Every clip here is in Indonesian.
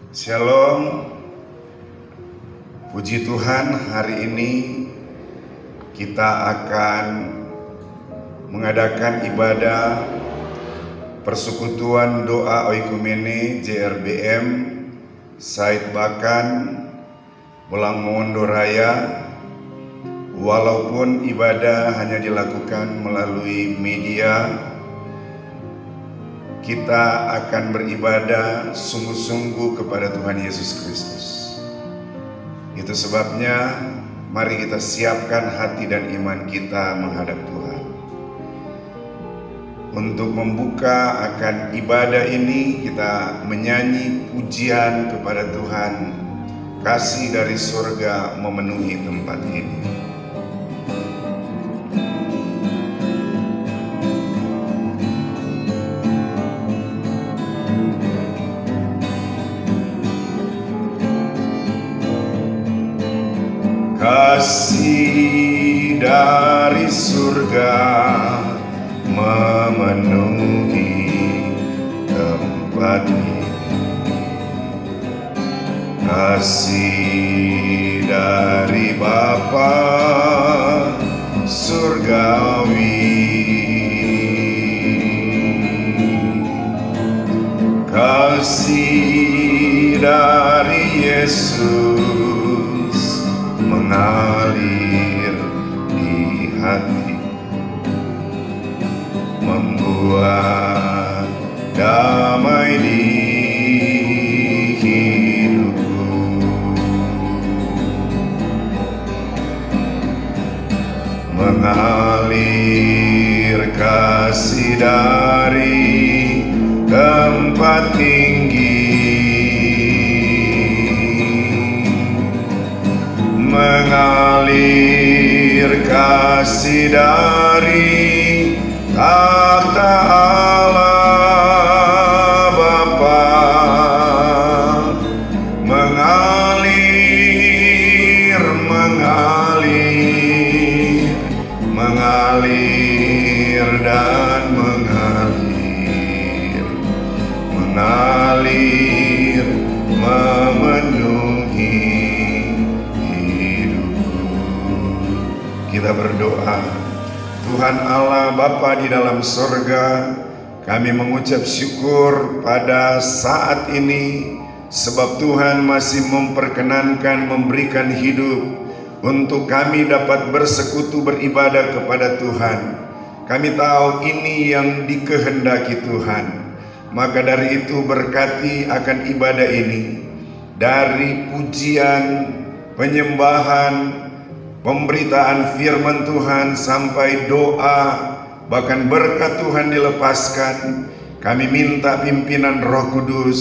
Shalom, puji Tuhan, hari ini kita akan mengadakan ibadah persekutuan doa oikumene JRBM Said Bakan Bolang Mongondo Raya. Walaupun ibadah hanya dilakukan melalui media, kita akan beribadah sungguh-sungguh kepada Tuhan Yesus Kristus. Itu sebabnya mari kita siapkan hati dan iman kita menghadap Tuhan. Untuk membuka akan ibadah ini, kita menyanyi pujian kepada Tuhan. Kasih dari surga memenuhi tempat ini. Kasih dari surga memenuhi tempat ini. Kasih dari Bapa surgawi. Kasih dari Yesus mengalir di hati, membuat damai di hidupku. Mengalir kasih dari tempat tinggi, mengalir kasih dari takhta Allah Bapa, mengalir dan mengalir memenuhi hidupku. Kita berdoa. Tuhan Allah Bapa di dalam sorga, kami mengucap syukur pada saat ini sebab Tuhan masih memperkenankan memberikan hidup untuk kami dapat bersekutu beribadah kepada Tuhan. Kami tahu ini yang dikehendaki Tuhan. Maka dari itu berkati akan ibadah ini, dari pujian, penyembahan, pemberitaan firman Tuhan sampai doa, bahkan berkat Tuhan dilepaskan. Kami minta pimpinan Roh Kudus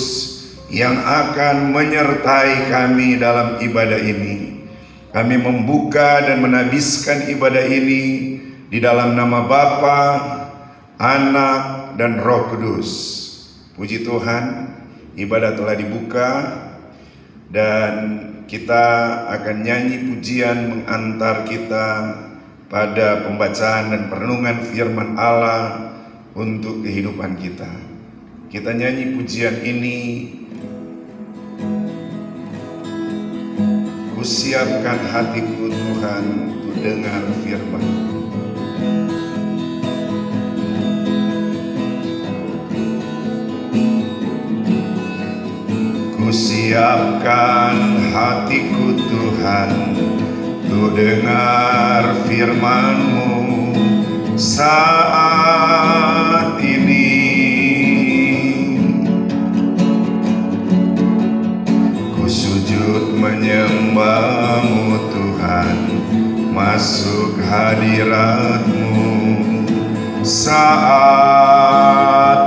yang akan menyertai kami dalam ibadah ini. Kami membuka dan menabiskan ibadah ini di dalam nama Bapa, Anak, dan Roh Kudus. Puji Tuhan, ibadah telah dibuka dan kita akan nyanyi pujian mengantar kita pada pembacaan dan perenungan firman Allah untuk kehidupan kita. Kita nyanyi pujian ini. Kusiapkan hatiku Tuhan untuk dengar firman. Kusiapkan hatiku Tuhan untuk dengar firman-Mu saat ini. Ku sujud menyembah-Mu Tuhan, masuk hadirat-Mu saat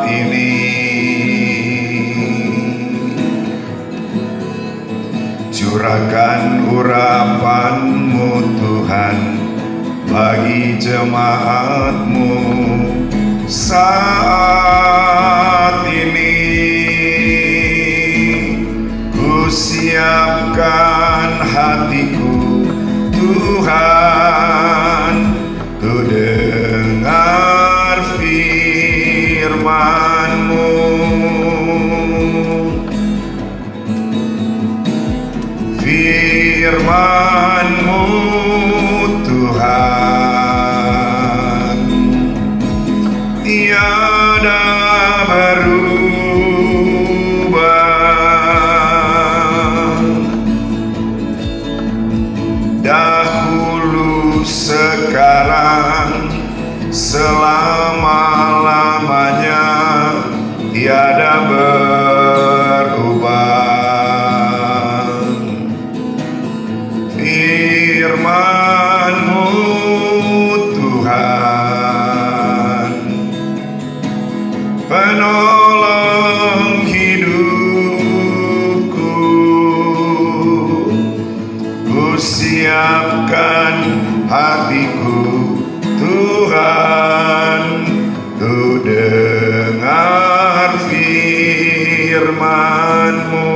ini. Curahkan urapan-Mu Tuhan bagi jemaat-Mu saat ini. Ku siapkan hatiku Tuhan untuk dengar firman-Mu. firman-Mu Tuhan tiada berubah, dahulu, sekarang, selama-lamanya tiada berubah. Firman-Mu Tuhan, penolong hidupku, ku siapkan hatiku Tuhan, ku dengar firman-Mu.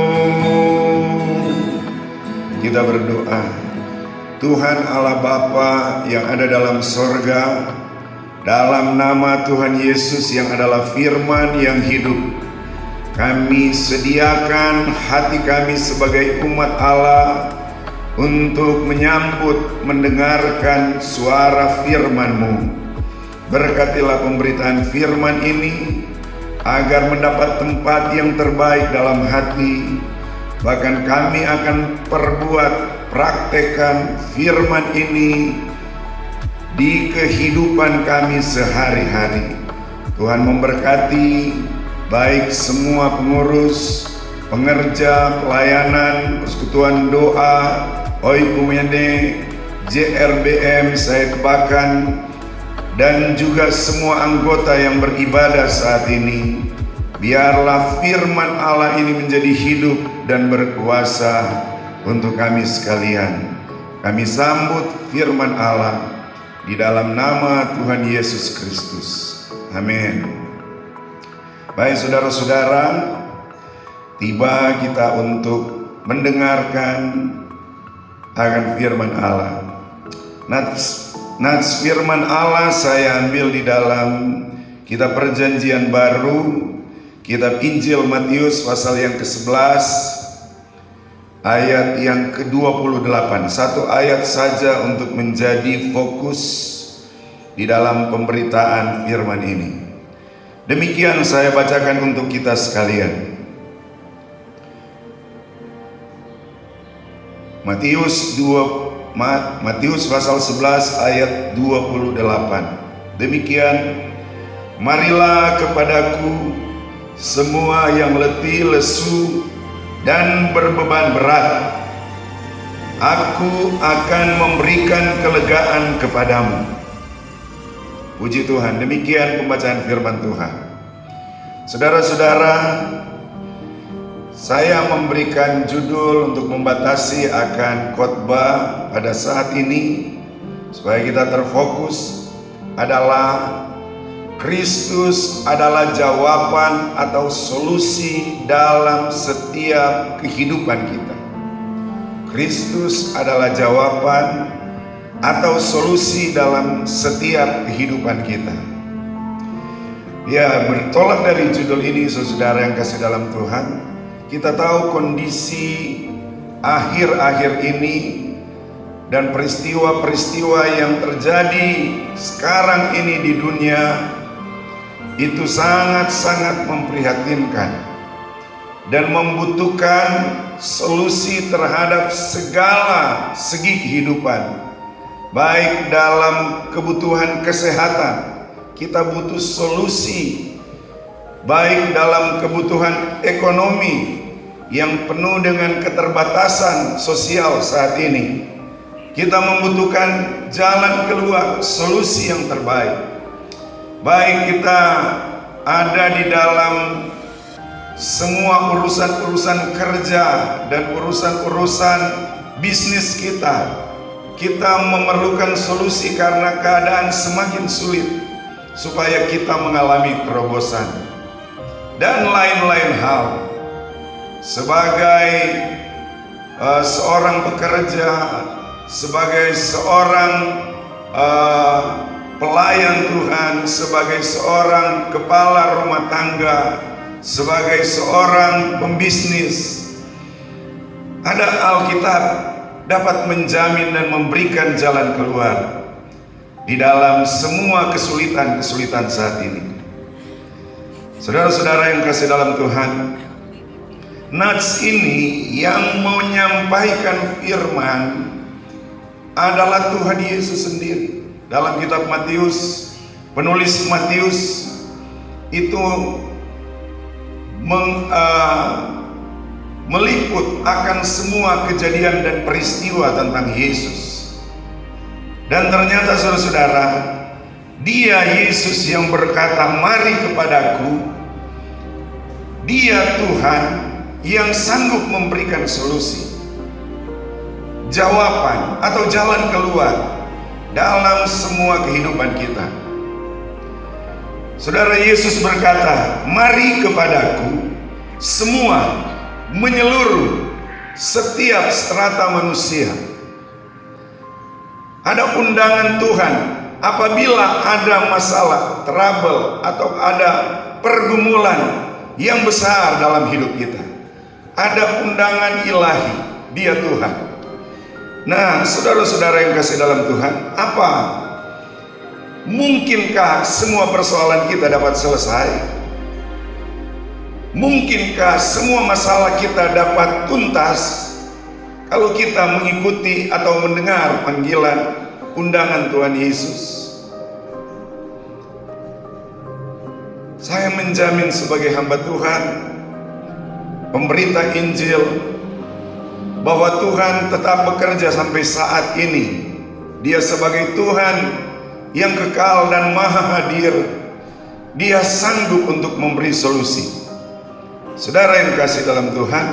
Kita berdoa. Tuhan Allah Bapa yang ada dalam sorga, dalam nama Tuhan Yesus yang adalah firman yang hidup, kami sediakan hati kami sebagai umat Allah untuk menyambut, mendengarkan suara firman-Mu. Berkatilah pemberitaan firman ini agar mendapat tempat yang terbaik dalam hati. Bahkan kami akan praktekkan firman ini di kehidupan kami sehari-hari. Tuhan memberkati baik semua pengurus, pengerja, pelayanan, persekutuan doa, Oikumene, JRBM, Said Bakan, dan juga semua anggota yang beribadah saat ini. Biarlah firman Allah ini menjadi hidup dan berkuasa untuk kami sekalian. Kami sambut firman Allah di dalam nama Tuhan Yesus Kristus. Amin. Baik saudara-saudara, tiba kita untuk mendengarkan akan firman Allah. Nats firman Allah saya ambil di dalam kitab Perjanjian Baru, kitab Injil Matius pasal yang ke-11 ayat yang ke-28. Satu ayat saja untuk menjadi fokus di dalam pemberitaan firman ini. Demikian saya bacakan untuk kita sekalian. Matius pasal 11 ayat 28. Demikian, marilah kepadaku semua yang letih, lesu, dan berbeban berat, aku akan memberikan kelegaan kepadamu. Puji Tuhan. Demikian pembacaan firman Tuhan. Saudara-saudara, saya memberikan judul untuk membatasi akan khotbah pada saat ini supaya kita terfokus adalah Kristus adalah jawaban atau solusi dalam setiap kehidupan kita. Kristus adalah jawaban atau solusi dalam setiap kehidupan kita. Ya, bertolak dari judul ini, saudara yang kasih dalam Tuhan, kita tahu kondisi akhir-akhir ini dan peristiwa-peristiwa yang terjadi sekarang ini di dunia itu sangat-sangat memprihatinkan dan membutuhkan solusi terhadap segala segi kehidupan. Baik dalam kebutuhan kesehatan, kita butuh solusi. Baik dalam kebutuhan ekonomi yang penuh dengan keterbatasan sosial saat ini, kita membutuhkan jalan keluar, solusi yang terbaik. Baik kita ada di dalam semua urusan-urusan kerja dan urusan-urusan bisnis kita, kita memerlukan solusi karena keadaan semakin sulit supaya kita mengalami terobosan dan lain-lain hal. Sebagai seorang pekerja, sebagai seorang pelayan Tuhan, sebagai seorang kepala rumah tangga, sebagai seorang pembisnis, ada Alkitab dapat menjamin dan memberikan jalan keluar di dalam semua kesulitan-kesulitan saat ini. Saudara-saudara yang kasih dalam Tuhan, nats ini yang menyampaikan firman adalah Tuhan Yesus sendiri. Dalam kitab Matius, penulis Matius itu meliput akan semua kejadian dan peristiwa tentang Yesus. Dan ternyata saudara-saudara, Dia Yesus yang berkata, "Mari kepadaku." Dia Tuhan yang sanggup memberikan solusi, jawaban atau jalan keluar dalam semua kehidupan kita. Saudara, Yesus berkata, "Mari kepadaku semua," menyeluruh setiap strata manusia. Ada undangan Tuhan apabila ada masalah, trouble, atau ada pergumulan yang besar dalam hidup kita. Ada undangan ilahi, Dia Tuhan. Nah, saudara-saudara yang kasih dalam Tuhan, apa mungkinkah semua persoalan kita dapat selesai? Mungkinkah semua masalah kita dapat tuntas kalau kita mengikuti atau mendengar panggilan undangan Tuhan Yesus? Saya menjamin sebagai hamba Tuhan, pemberita Injil, bahwa Tuhan tetap bekerja sampai saat ini. Dia sebagai Tuhan yang kekal dan maha hadir. Dia sanggup untuk memberi solusi. Saudara yang kasih dalam Tuhan,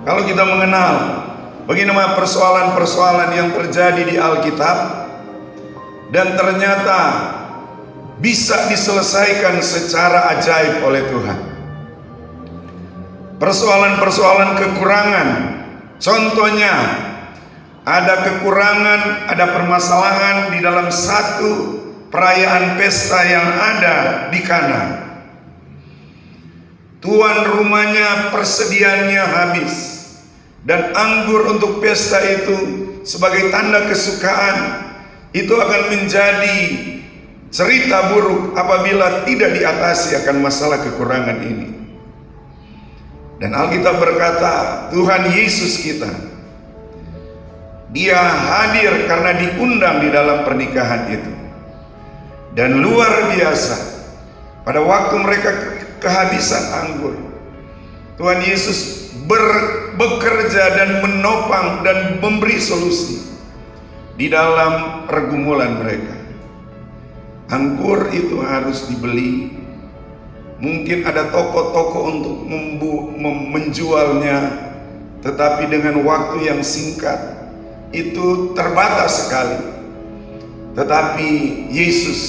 kalau kita mengenal bagaimana persoalan-persoalan yang terjadi di Alkitab dan ternyata bisa diselesaikan secara ajaib oleh Tuhan. Persoalan-persoalan kekurangan, contohnya ada kekurangan, ada permasalahan di dalam satu perayaan pesta yang ada di Kana. Tuan rumahnya persediaannya habis, dan anggur untuk pesta itu sebagai tanda kesukaan itu akan menjadi cerita buruk apabila tidak diatasi akan masalah kekurangan ini. Dan Alkitab berkata, Tuhan Yesus kita, Dia hadir karena diundang di dalam pernikahan itu. Dan luar biasa, pada waktu mereka kehabisan anggur, Tuhan Yesus bekerja dan menopang dan memberi solusi di dalam pergumulan mereka. Anggur itu harus dibeli. Mungkin ada toko-toko untuk menjualnya, tetapi dengan waktu yang singkat itu terbatas sekali. Tetapi Yesus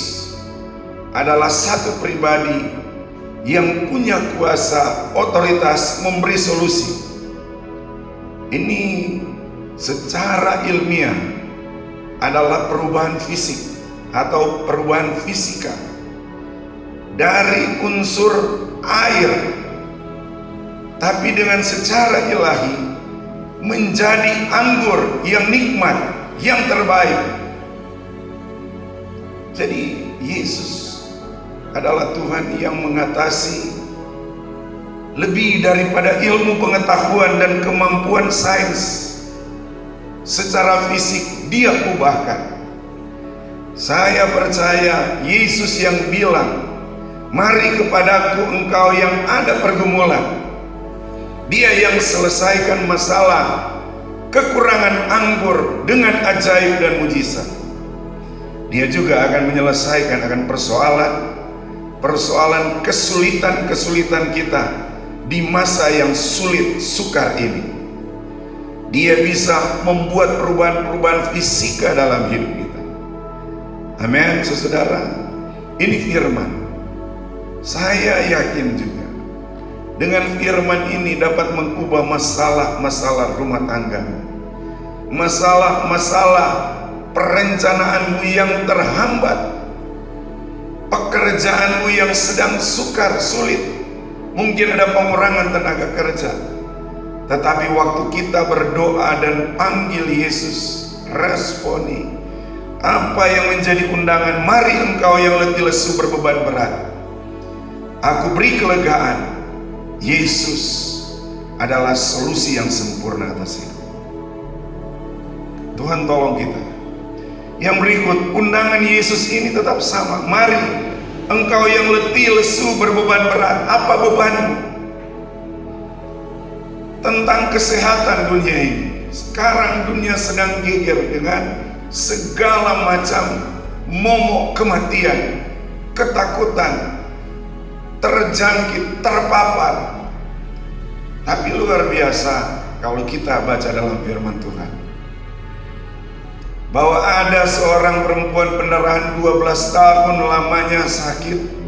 adalah satu pribadi yang punya kuasa, otoritas memberi solusi. Ini secara ilmiah adalah perubahan fisik atau perubahan fisika dari unsur air, tapi dengan secara ilahi menjadi anggur yang nikmat, yang terbaik. Jadi Yesus adalah Tuhan yang mengatasi lebih daripada ilmu pengetahuan dan kemampuan sains. Secara fisik Dia ubahkan. Saya percaya Yesus yang bilang, "Mari kepadaku engkau yang ada pergumulan." Dia yang selesaikan masalah kekurangan anggur dengan ajaib dan mujizat. Dia juga akan menyelesaikan akan persoalan kesulitan-kesulitan kita di masa yang sulit sukar ini. Dia bisa membuat perubahan-perubahan fisika dalam hidup kita. Amin, saudara. Ini firman. Saya yakin juga dengan firman ini dapat mengubah masalah-masalah rumah tangga, masalah-masalah perencanaanmu yang terhambat, pekerjaanmu yang sedang sukar sulit. Mungkin ada pengurangan tenaga kerja, Tetapi waktu kita berdoa dan panggil Yesus, responi apa yang menjadi undangan, mari engkau yang letih lesu berbeban berat, aku beri kelegaan. Yesus adalah solusi yang sempurna atas hidup. Tuhan tolong kita. Yang berikut, undangan Yesus ini tetap sama. Mari engkau yang letih lesu berbeban berat. Apa bebanmu? Tentang kesehatan dunia ini. Sekarang dunia sedang geger dengan segala macam momok kematian, ketakutan, terjangkit, terpapar. Tapi luar biasa kalau kita baca dalam firman Tuhan, bahwa ada seorang perempuan pendarahan 12 tahun lamanya sakit.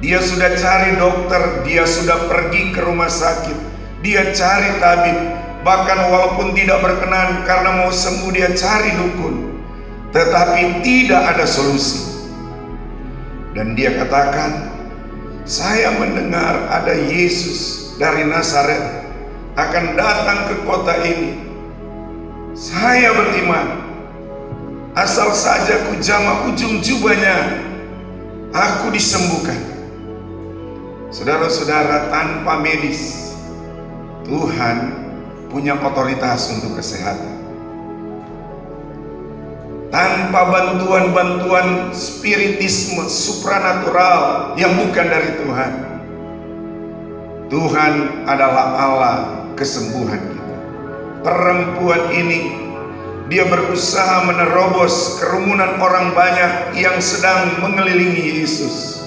Dia sudah cari dokter, dia sudah pergi ke rumah sakit, dia cari tabib, bahkan walaupun tidak berkenan karena mau sembuh dia cari dukun, tetapi tidak ada solusi. Dan dia katakan, saya mendengar ada Yesus dari Nazaret akan datang ke kota ini. Saya beriman, asal saja ku jamah ujung jubahnya, aku disembuhkan. Saudara-saudara, tanpa medis, Tuhan punya otoritas untuk kesehatan. Tanpa bantuan-bantuan spiritisme supranatural yang bukan dari Tuhan, Tuhan adalah Allah kesembuhan kita. Perempuan ini, dia berusaha menerobos kerumunan orang banyak yang sedang mengelilingi Yesus.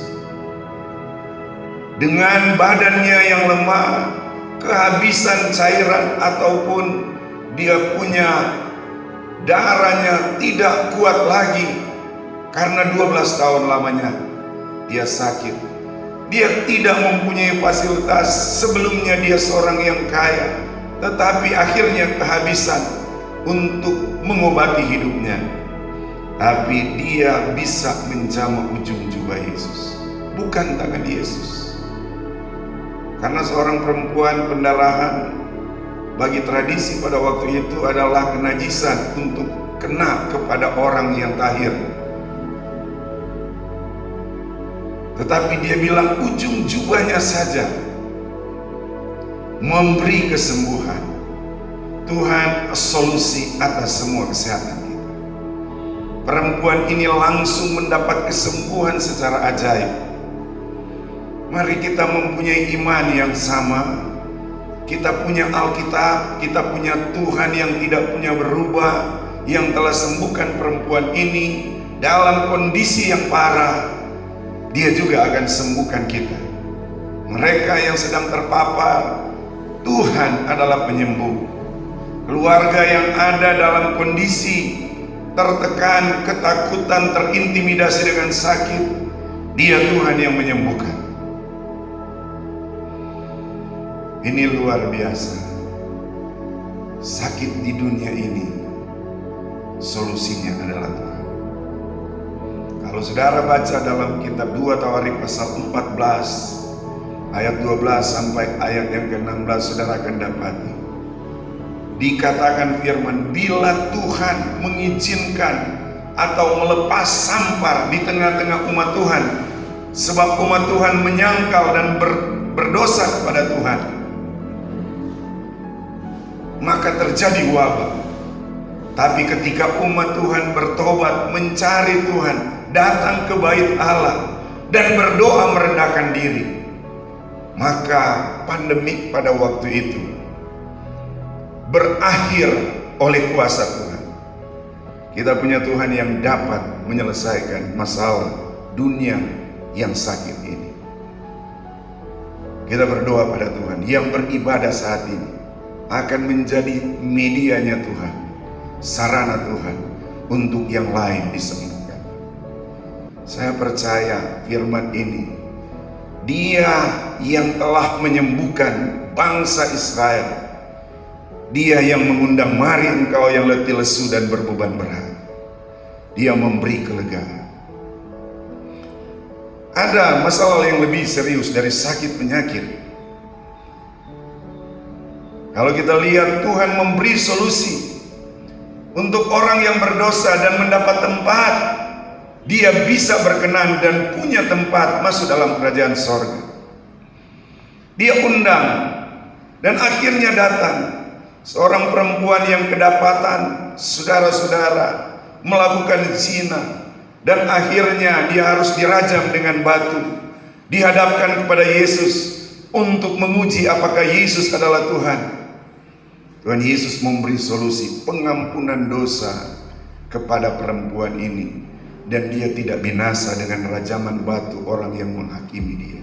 Dengan badannya yang lemah, kehabisan cairan, ataupun dia punya darahnya tidak kuat lagi karena 12 tahun lamanya dia sakit. Dia tidak mempunyai fasilitas. Sebelumnya dia seorang yang kaya, tetapi akhirnya kehabisan untuk mengobati hidupnya. Tapi dia bisa menjamah ujung jubah Yesus, bukan tangan Yesus. Karena seorang perempuan pendarahan, bagi tradisi pada waktu itu adalah kenajisan untuk kena kepada orang yang tahir. Tetapi dia bilang ujung jubahnya saja memberi kesembuhan. Tuhan solusi atas semua kesehatan kita. Perempuan ini langsung mendapat kesembuhan secara ajaib. Mari kita mempunyai iman yang sama. Kita punya Alkitab, kita punya Tuhan yang tidak punya berubah, yang telah sembuhkan perempuan ini dalam kondisi yang parah. Dia juga akan sembuhkan kita. Mereka yang sedang terpapar, Tuhan adalah penyembuh. Keluarga yang ada dalam kondisi tertekan, ketakutan, terintimidasi dengan sakit, Dia Tuhan yang menyembuhkan. Ini luar biasa. Sakit di dunia ini, solusinya adalah Tuhan. Kalau saudara baca dalam kitab 2 Tawarik pasal 14 ayat 12 sampai ayat yang ke-16, saudara akan dapati dikatakan firman, bila Tuhan mengizinkan atau melepas sampar di tengah-tengah umat Tuhan, sebab umat Tuhan menyangkal dan berdosa kepada Tuhan, maka terjadi wabah. Tapi ketika umat Tuhan bertobat, mencari Tuhan, datang ke bait Allah dan berdoa merendahkan diri, maka pandemik pada waktu itu berakhir oleh kuasa Tuhan. Kita punya Tuhan yang dapat menyelesaikan masalah dunia yang sakit ini. Kita berdoa pada Tuhan. Yang beribadah saat ini akan menjadi medianya Tuhan, sarana Tuhan untuk yang lain disembuhkan. Saya percaya firman ini, Dia yang telah menyembuhkan bangsa Israel, Dia yang mengundang mari engkau yang letih lesu dan berbeban berat, Dia memberi kelegaan. Ada masalah yang lebih serius dari sakit penyakit. Kalau kita lihat Tuhan memberi solusi untuk orang yang berdosa dan mendapat tempat, dia bisa berkenan dan punya tempat masuk dalam kerajaan sorga. Dia undang dan akhirnya datang seorang perempuan yang kedapatan saudara-saudara melakukan zina, dan akhirnya dia harus dirajam dengan batu, dihadapkan kepada Yesus untuk menguji apakah Yesus adalah Tuhan. Tuhan Yesus memberi solusi pengampunan dosa kepada perempuan ini, dan dia tidak binasa dengan rajaman batu orang yang menghakimi dia.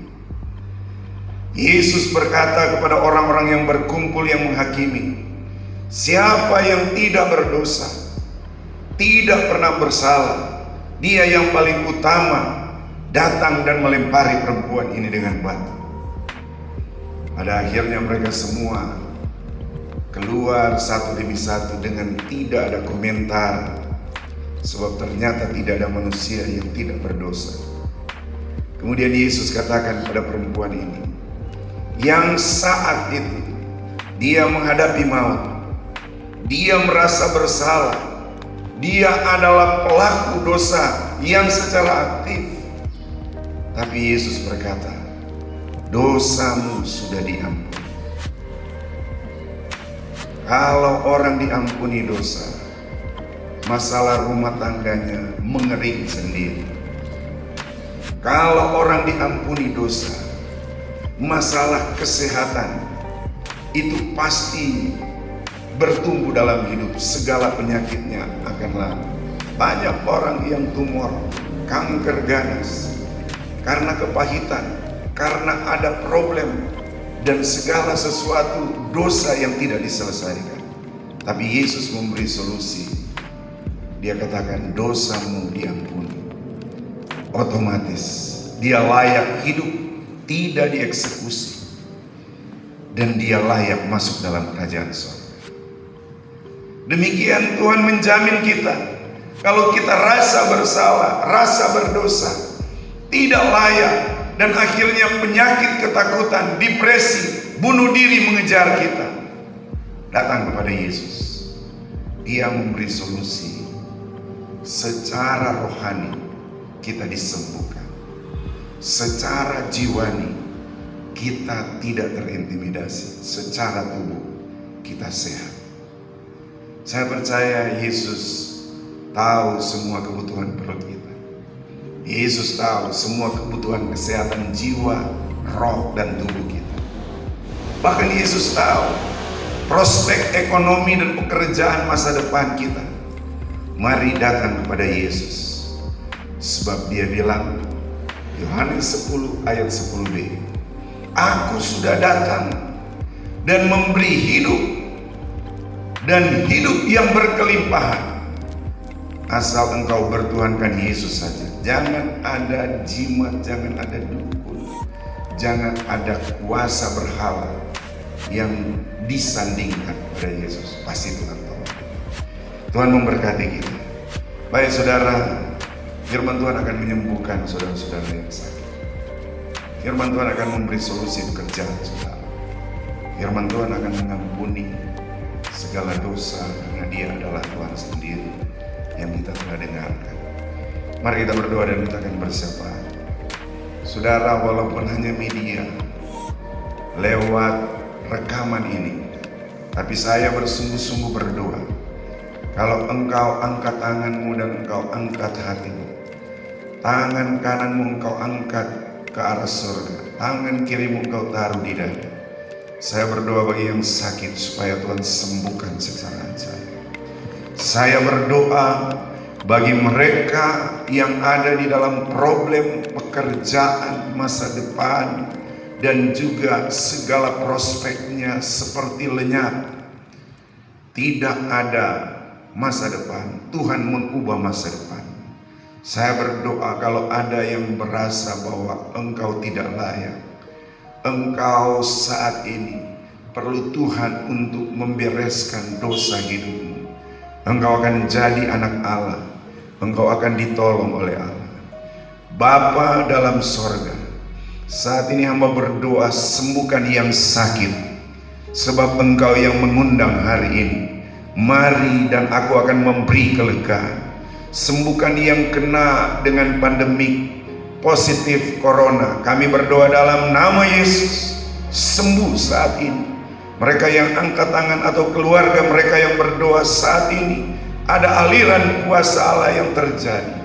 Yesus berkata kepada orang-orang yang berkumpul yang menghakimi, siapa yang tidak berdosa, tidak pernah bersalah, dia yang paling utama datang dan melempari perempuan ini dengan batu. Pada akhirnya mereka semua keluar satu demi satu dengan tidak ada komentar, sebab ternyata tidak ada manusia yang tidak berdosa. Kemudian Yesus katakan pada perempuan ini, yang saat itu dia menghadapi maut, dia merasa bersalah, dia adalah pelaku dosa yang secara aktif, tapi Yesus berkata, dosamu sudah diampuni. Kalau orang diampuni dosa, masalah rumah tangganya mengering sendiri. Kalau orang diampuni dosa, masalah kesehatan itu pasti bertumbuh dalam hidup, segala penyakitnya akan lalu. Banyak orang yang tumor, kanker ganas, karena kepahitan, karena ada problem, dan segala sesuatu dosa yang tidak diselesaikan. Tapi Yesus memberi solusi. Dia katakan dosamu diampuni. Otomatis dia layak hidup, tidak dieksekusi, dan dia layak masuk dalam kerajaan surga. Demikian Tuhan menjamin kita, kalau kita rasa bersalah, rasa berdosa, tidak layak, dan akhirnya penyakit ketakutan, depresi, bunuh diri mengejar kita, datang kepada Yesus. Dia memberi solusi. Secara rohani kita disembuhkan, secara jiwani kita tidak terintimidasi, secara tubuh kita sehat. Saya percaya Yesus tahu semua kebutuhan perut kita. Yesus tahu semua kebutuhan kesehatan jiwa, roh, dan tubuh kita. Bahkan Yesus tahu prospek ekonomi dan pekerjaan masa depan kita. Mari datang kepada Yesus, sebab dia bilang, Yohanes 10 ayat 10b, Aku sudah datang dan memberi hidup, dan hidup yang berkelimpahan. Asal engkau bertuhankan Yesus saja. Jangan ada jimat, jangan ada dukun, jangan ada kuasa berhala yang disandingkan pada Yesus. Pasti Tuhan tahu. Tuhan memberkati kita. Baik saudara, firman Tuhan akan menyembuhkan saudara-saudara yang sakit. Firman Tuhan akan memberi solusi pekerjaan saudara. Firman Tuhan akan mengampuni segala dosa, karena dia adalah Tuhan sendiri yang kita telah dengarkan. Mari kita berdoa dan kita akan bersyafaat. Saudara, walaupun hanya media lewat rekaman ini, tapi saya bersungguh-sungguh berdoa, kalau engkau angkat tanganmu dan engkau angkat hatimu, tangan kananmu engkau angkat ke arah surga, tangan kirimu engkau taruh di dada. Saya berdoa bagi yang sakit supaya Tuhan sembuhkan secara ajaib. Saya berdoa bagi mereka yang ada di dalam problem pekerjaan masa depan dan juga segala prospeknya seperti lenyap, tidak ada masa depan. Tuhan mengubah masa depan. Saya berdoa kalau ada yang merasa bahwa engkau tidak layak, engkau saat ini perlu Tuhan untuk membereskan dosa hidupmu. Engkau akan jadi anak Allah, engkau akan ditolong oleh Allah. Bapa dalam sorga, saat ini hamba berdoa, sembuhkan yang sakit, sebab Engkau yang mengundang hari ini. Mari dan aku akan memberi kelegaan. Sembuhkan yang kena dengan pandemik positif corona. Kami berdoa dalam nama Yesus, sembuh saat ini. Mereka yang angkat tangan atau keluarga mereka yang berdoa saat ini, ada aliran kuasa Allah yang terjadi.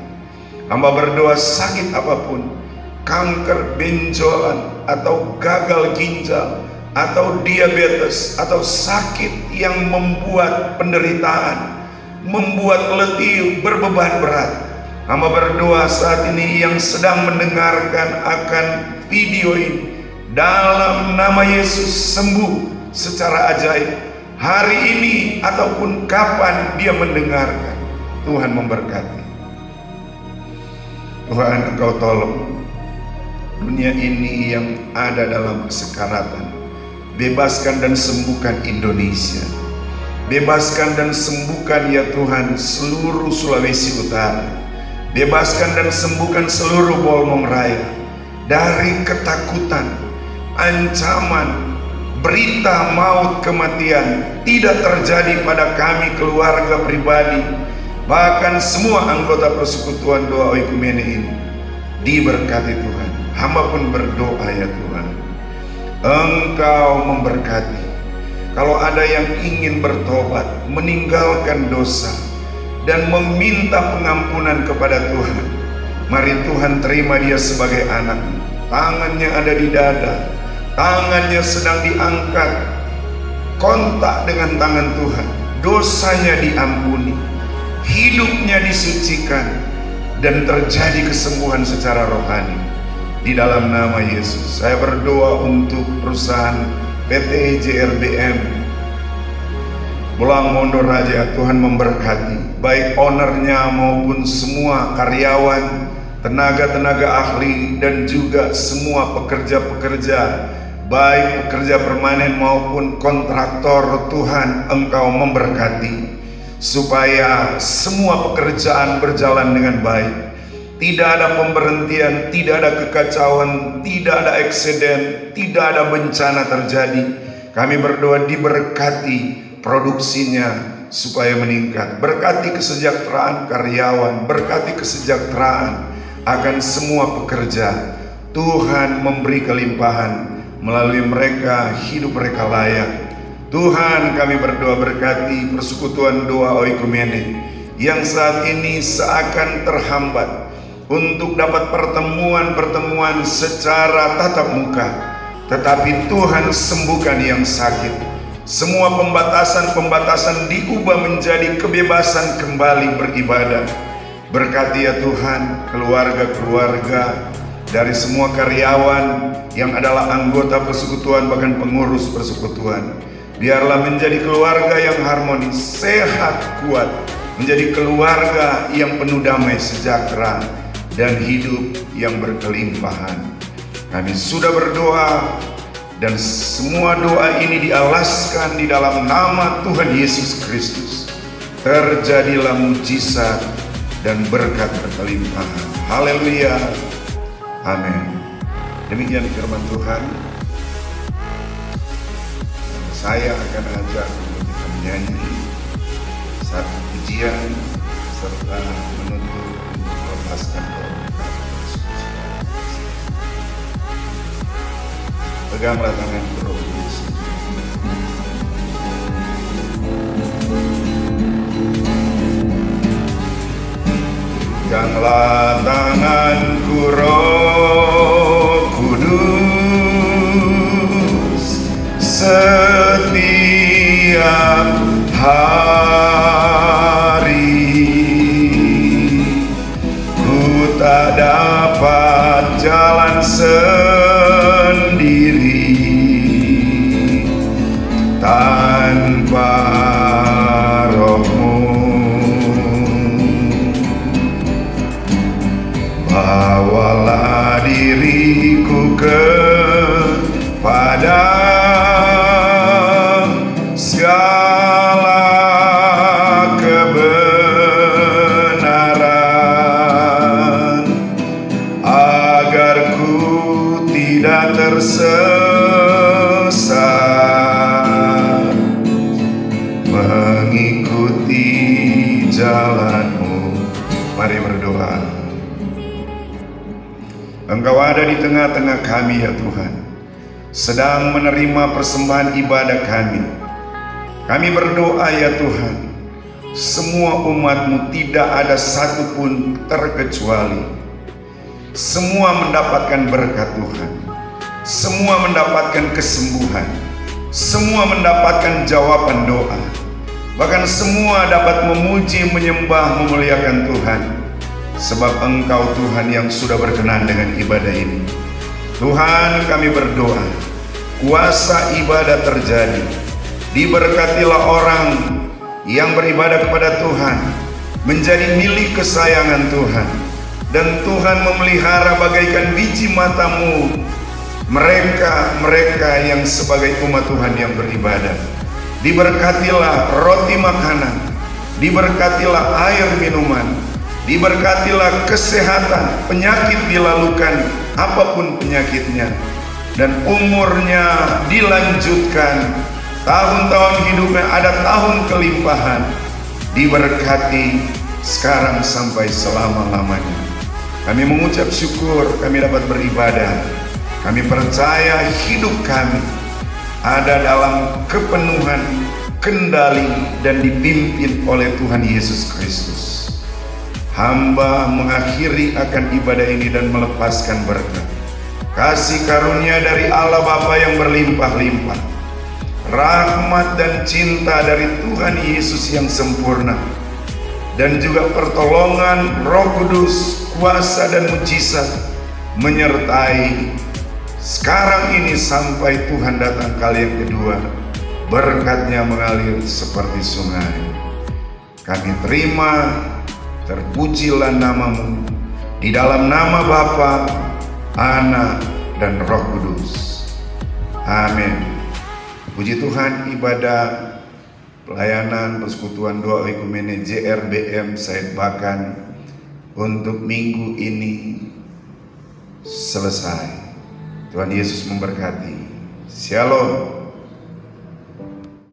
Hamba berdoa sakit apapun, kanker, benjolan, atau gagal ginjal, atau diabetes, atau sakit yang membuat penderitaan, membuat letih, berbeban berat. Hamba berdoa saat ini yang sedang mendengarkan akan video ini, dalam nama Yesus sembuh secara ajaib hari ini ataupun kapan dia mendengarkan. Tuhan memberkati. Tuhan, Engkau tolong dunia ini yang ada dalam kesekaratan. Bebaskan dan sembuhkan Indonesia. Bebaskan dan sembuhkan ya Tuhan seluruh Sulawesi Utara. Bebaskan dan sembuhkan seluruh Bolmong Raya dari ketakutan, ancaman, berita maut, kematian tidak terjadi pada kami, keluarga pribadi, bahkan semua anggota persekutuan doa oikumene ini. Diberkati Tuhan. Hamba pun berdoa ya Tuhan, Engkau memberkati. Kalau ada yang ingin bertobat, meninggalkan dosa, dan meminta pengampunan kepada Tuhan, mari Tuhan terima dia sebagai anak. Tangannya ada di dada, tangannya sedang diangkat, kontak dengan tangan Tuhan, dosanya diampuni, hidupnya disucikan, dan terjadi kesembuhan secara rohani. Di dalam nama Yesus, saya berdoa untuk perusahaan PT JRBM Bolang Mondo Raja. Tuhan memberkati, baik ownernya maupun semua karyawan, tenaga-tenaga ahli, dan juga semua pekerja-pekerja, baik pekerja permanen maupun kontraktor. Tuhan, Engkau memberkati supaya semua pekerjaan berjalan dengan baik. Tidak ada pemberhentian, tidak ada kekacauan, tidak ada eksiden, tidak ada bencana terjadi. Kami berdoa diberkati produksinya supaya meningkat. Berkati kesejahteraan karyawan, berkati kesejahteraan akan semua pekerja. Tuhan memberi kelimpahan melalui mereka, hidup mereka layak. Tuhan, kami berdoa berkati persekutuan doa oikumene yang saat ini seakan terhambat untuk dapat pertemuan-pertemuan secara tatap muka, tetapi Tuhan sembuhkan yang sakit. Semua pembatasan-pembatasan diubah menjadi kebebasan kembali beribadah. Berkati ya Tuhan keluarga-keluarga dari semua karyawan yang adalah anggota persekutuan, bahkan pengurus persekutuan. Biarlah menjadi keluarga yang harmonis, sehat, kuat, menjadi keluarga yang penuh damai sejahtera dan hidup yang berkelimpahan. Kami sudah berdoa dan semua doa ini dialaskan di dalam nama Tuhan Yesus Kristus. Terjadilah mujizat dan berkat berkelimpahan. Haleluya. Amin. Demikian firman Tuhan. Saya akan ajak untuk kita menyanyi satu pujian serta menuntut untuk melepaskan doa. Peganglah tangan Roh Kudus. Peganglah tanganku Roh Kudus setiap hari. Ku tak dapat jalan sendiri tanpa Roh-Mu. Bawalah diriku kepada segala kebenaran, agar ku tidak tersesat Engkau ada di tengah-tengah kami ya Tuhan, sedang menerima persembahan ibadah kami. Kami berdoa ya Tuhan, semua umat-Mu tidak ada satupun terkecuali. Semua mendapatkan berkat Tuhan, semua mendapatkan kesembuhan, semua mendapatkan jawaban doa. Bahkan semua dapat memuji, menyembah, memuliakan Tuhan. Sebab Engkau Tuhan yang sudah berkenan dengan ibadah ini. Tuhan, kami berdoa, kuasa ibadah terjadi. Diberkatilah orang yang beribadah kepada Tuhan, menjadi milik kesayangan Tuhan. Dan Tuhan memelihara bagaikan biji mata-Mu mereka yang sebagai umat Tuhan yang beribadah. Diberkatilah roti makanan, diberkatilah air minuman, diberkatilah kesehatan, penyakit dilalukan, apapun penyakitnya, dan umurnya dilanjutkan, tahun-tahun hidupnya ada tahun kelimpahan, diberkati sekarang sampai selama-lamanya. Kami mengucap syukur kami dapat beribadah. Kami percaya hidup kami ada dalam kepenuhan, kendali, dan dipimpin oleh Tuhan Yesus Kristus. Hamba mengakhiri akan ibadah ini dan melepaskan berkat, kasih karunia dari Allah Bapa yang berlimpah-limpah, rahmat dan cinta dari Tuhan Yesus yang sempurna, dan juga pertolongan Roh Kudus, kuasa dan mujizat menyertai sekarang ini sampai Tuhan datang kali yang kedua. Berkat-Nya mengalir seperti sungai. Kami terima, terpujilah nama-Mu di dalam nama Bapa, Anak, dan Roh Kudus. Amin. Puji Tuhan, ibadah pelayanan persekutuan doa ekumene JRBM Said Bakan untuk minggu ini selesai. Tuhan Yesus memberkati. Shalom.